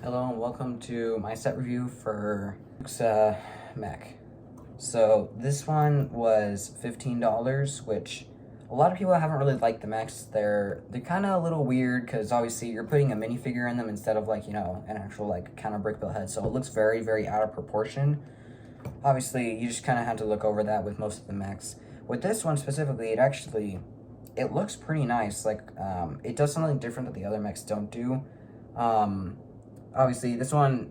Hello and welcome to my set review for Luke's Mech. So this one was $15, which a lot of people haven't really liked the mechs. They're kind of a little weird because obviously you're putting a minifigure in them instead of like, an actual like kind of brick built head. So it looks very, very out of proportion. Obviously you just kind of have to look over that with most of the mechs. With this one specifically, it looks pretty nice. Like it does something different that the other mechs don't do. Obviously, this one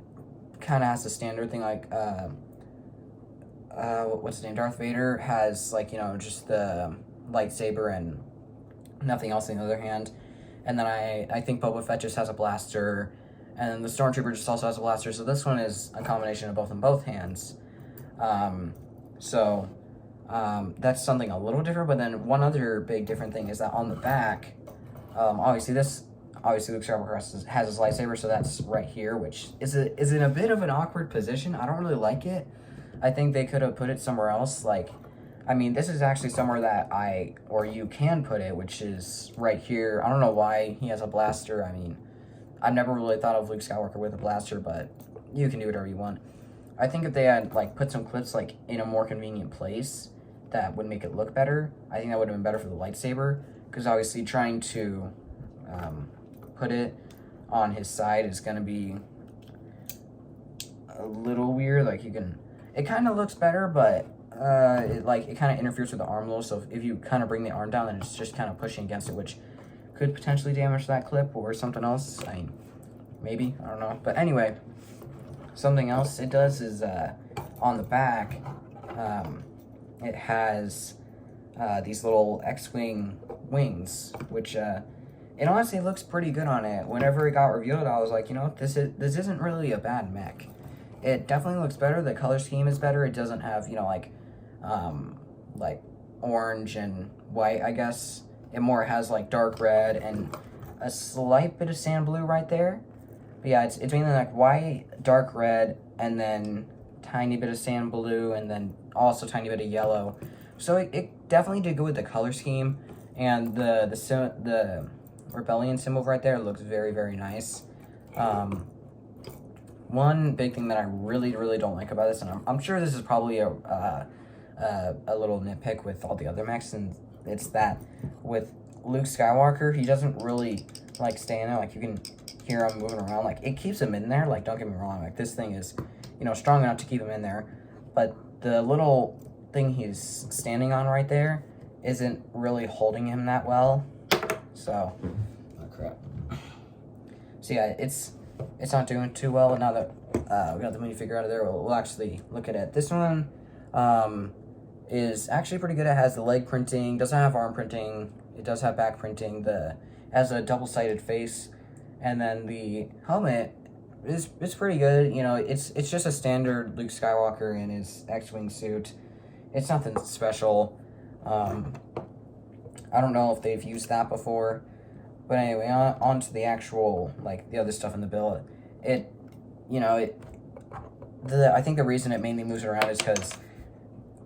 kind of has the standard thing, like, what's his name? Darth Vader has, like, just the lightsaber and nothing else in the other hand. And then I think Boba Fett just has a blaster, and the Stormtrooper just also has a blaster. So this one is a combination of both in both hands. That's something a little different. But then one other big different thing is that on the back, obviously Luke Skywalker has his lightsaber, so that's right here, which is in a bit of an awkward position. I don't really like it. I think they could have put it somewhere else. Like, I mean, this is actually somewhere that you can put it, which is right here. I don't know why he has a blaster. I mean, I've never really thought of Luke Skywalker with a blaster, but you can do whatever you want. I think if they had, like, put some clips, like, in a more convenient place, that would make it look better. I think that would have been better for the lightsaber, because obviously trying to put it on his side is going to be a little weird. Like, it kind of looks better, but it kind of interferes with the arm a little. So if you kind of bring the arm down, then it's just kind of pushing against it, which could potentially damage that clip or something else. I mean, maybe, I don't know. But anyway, something else it does is on the back, it has these little X-Wing wings, which it honestly looks pretty good on it. Whenever it got revealed, I was like, this isn't really a bad mech. It definitely looks better. The color scheme is better. It doesn't have, like orange and white, I guess. It more has like dark red and a slight bit of sand blue right there. But yeah, it's mainly like white, dark red, and then tiny bit of sand blue, and then also tiny bit of yellow. So it definitely did good with the color scheme, and the rebellion symbol right there looks very, very nice. One big thing that I really, really don't like about this, and I'm sure this is probably a little nitpick with all the other mechs, and it's that with Luke Skywalker, he doesn't really like stay in there. Like, you can hear him moving around. Like, it keeps him in there. Like, don't get me wrong. Like, this thing is, strong enough to keep him in there, but the little thing he's standing on right there isn't really holding him that well. So, oh crap. So yeah, it's not doing too well. Now that we got the minifigure out of there, we'll actually look at it. This one is actually pretty good. It has the leg printing, doesn't have arm printing, it does have back printing. It has a double-sided face, and then the helmet is pretty good. It's just a standard Luke Skywalker in his X-Wing suit. It's nothing special. I don't know if they've used that before. But anyway, on to the actual, like, the other stuff in the build. I think the reason it mainly moves around is because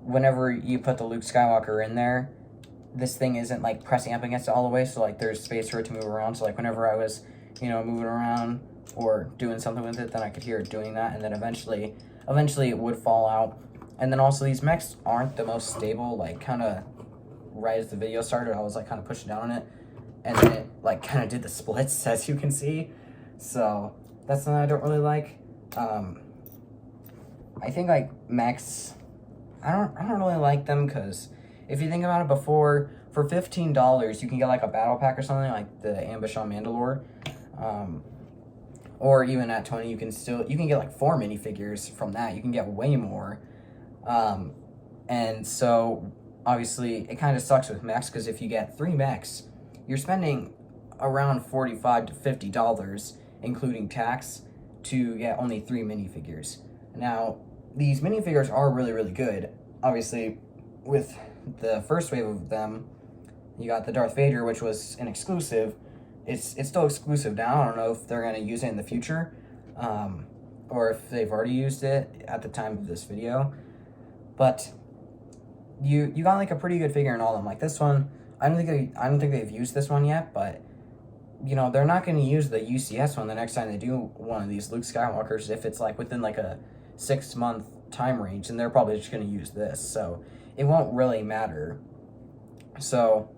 whenever you put the Luke Skywalker in there, this thing isn't, like, pressing up against it all the way, so, like, there's space for it to move around. So, like, whenever I was, moving around or doing something with it, then I could hear it doing that, and then eventually it would fall out. And then also, these mechs aren't the most stable. Like, kind of right as the video started, I was, like, kind of pushing down on it, and then it, like, kind of did the splits, as you can see. So that's something I don't really like. I think, like, mechs, I don't really like them, because if you think about it, before, for $15 you can get, like, a battle pack or something, like the Ambush on Mandalore, or even at 20 you can get like 4 minifigures from that. You can get way more. And so obviously it kind of sucks with mechs, because if you get 3 mechs, you're spending around $45 to $50, including tax, to get only 3 minifigures. Now, these minifigures are really, really good. Obviously, with the first wave of them, you got the Darth Vader, which was an exclusive. It's still exclusive now. I don't know if they're going to use it in the future, or if they've already used it at the time of this video. But you got, like, a pretty good figure in all of them. Like, this one, I don't think they've used this one yet, but you know, they're not going to use the UCS one the next time they do one of these Luke Skywalkers if it's like within like a 6-month time range, and they're probably just going to use this, so it won't really matter. So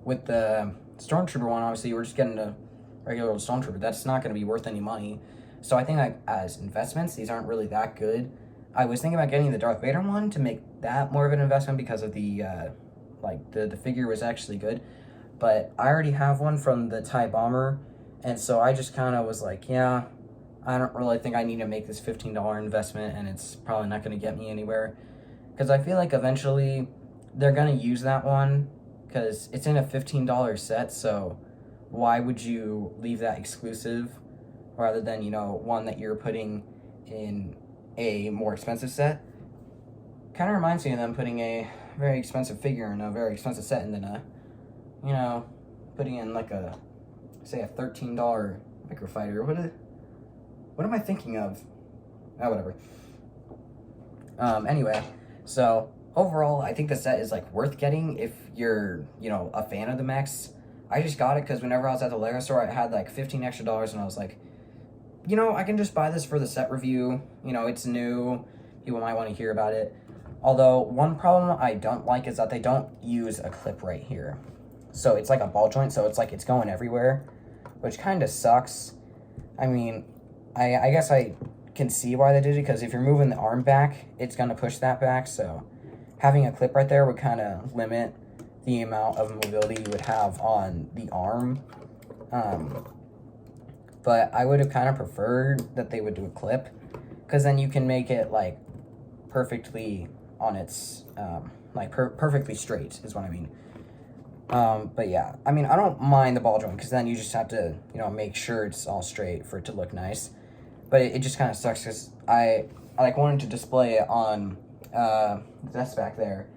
with the Stormtrooper one, obviously we're just getting a regular old Stormtrooper. That's not going to be worth any money. So I think like as investments, these aren't really that good. I was thinking about getting the Darth Vader one to make that more of an investment because of the like the figure was actually good. But I already have one from the TIE Bomber, and so I just kind of was like, yeah, I don't really think I need to make this $15 investment, and it's probably not going to get me anywhere. Because I feel like eventually they're going to use that one, because it's in a $15 set, so why would you leave that exclusive rather than, you know, one that you're putting in a more expensive set? Kind of reminds me of them putting a very expensive figure in a very expensive set, and then you know, putting in like a, say, a $13 microfighter. What am I thinking of? Oh, whatever. Anyway, so overall, I think the set is like worth getting if you're, you know, a fan of the mechs. I just got it because whenever I was at the Lego store, I had like $15 extra, and I was like, you know, I can just buy this for the set review. You know, it's new. People might want to hear about it. Although, one problem I don't like is that they don't use a clip right here. So it's like a ball joint, so it's like it's going everywhere, which kind of sucks. I mean, I guess I can see why they did it, because if you're moving the arm back, it's going to push that back, so having a clip right there would kind of limit the amount of mobility you would have on the arm. But I would have kind of preferred that they would do a clip, because then you can make it like perfectly on its, perfectly straight is what I mean. But yeah, I mean, I don't mind the ball joint, because then you just have to, you know, make sure it's all straight for it to look nice. But it just kind of sucks, because I like wanted to display it on the desk back there,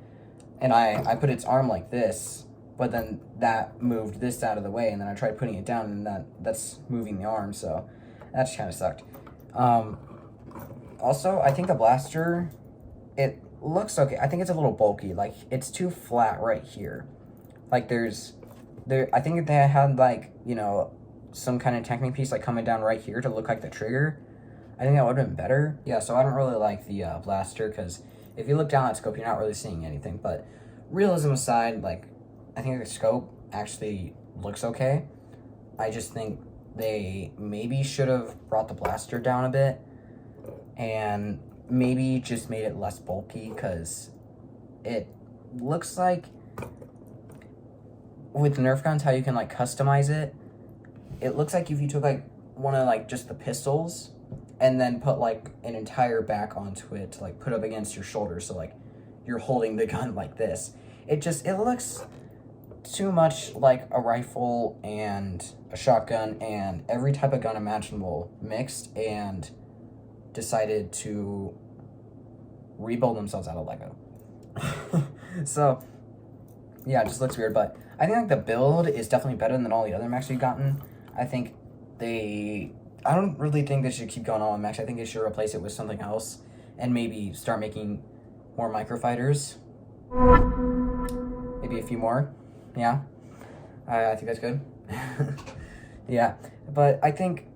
and I put its arm like this, but then that moved this out of the way, and then I tried putting it down, and that's moving the arm, so that just kind of sucked. Also, I think the blaster, it looks okay. I think it's a little bulky. Like, it's too flat right here. Like, I think they had, like, you know, some kind of Technic piece, like, coming down right here to look like the trigger. I think that would have been better. Yeah, so I don't really like the blaster, because if you look down at scope, you're not really seeing anything. But realism aside, like, I think the scope actually looks okay. I just think they maybe should have brought the blaster down a bit, and maybe just made it less bulky, because it looks like with Nerf guns, how you can, like, customize it, it looks like if you took, like, one of, like, just the pistols and then put, like, an entire back onto it to, like, put up against your shoulder, so, like, you're holding the gun like this. It looks too much like a rifle and a shotgun and every type of gun imaginable mixed, and decided to rebuild themselves out of Lego. So, yeah, it just looks weird, but I think, like, the build is definitely better than all the other mechs we've gotten. I don't really think they should keep going on with mechs. I think they should replace it with something else, and maybe start making more microfighters. Maybe a few more. Yeah. I think that's good. Yeah. But I think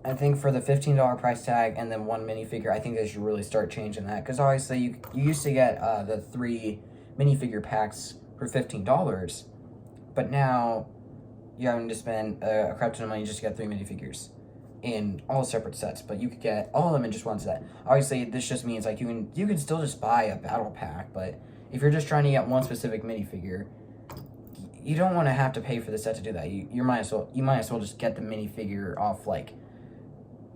for the $15 price tag and then one minifigure, I think they should really start changing that. Because obviously you used to get the 3 minifigure packs for $15, but now you're having to spend a crap ton of money just to get 3 minifigures in all separate sets, but you could get all of them in just one set. Obviously, this just means, like, you can still just buy a battle pack, but if you're just trying to get one specific minifigure, you don't want to have to pay for the set to do that. You might as well just get the minifigure off, like,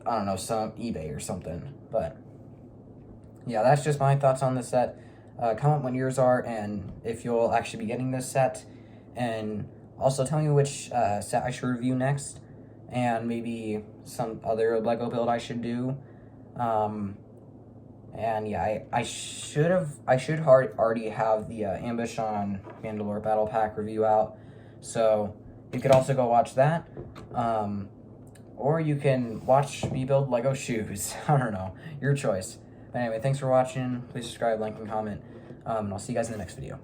I don't know, some eBay or something. But yeah, that's just my thoughts on this set. Comment what yours are, and if you'll actually be getting this set, and also tell me which set I should review next, and maybe some other Lego build I should do. And yeah, I should already have the Ambush on Mandalore Battle Pack review out, so you could also go watch that. Or you can watch me build Lego shoes. I don't know, your choice. But anyway, thanks for watching. Please subscribe, like, and comment. And I'll see you guys in the next video.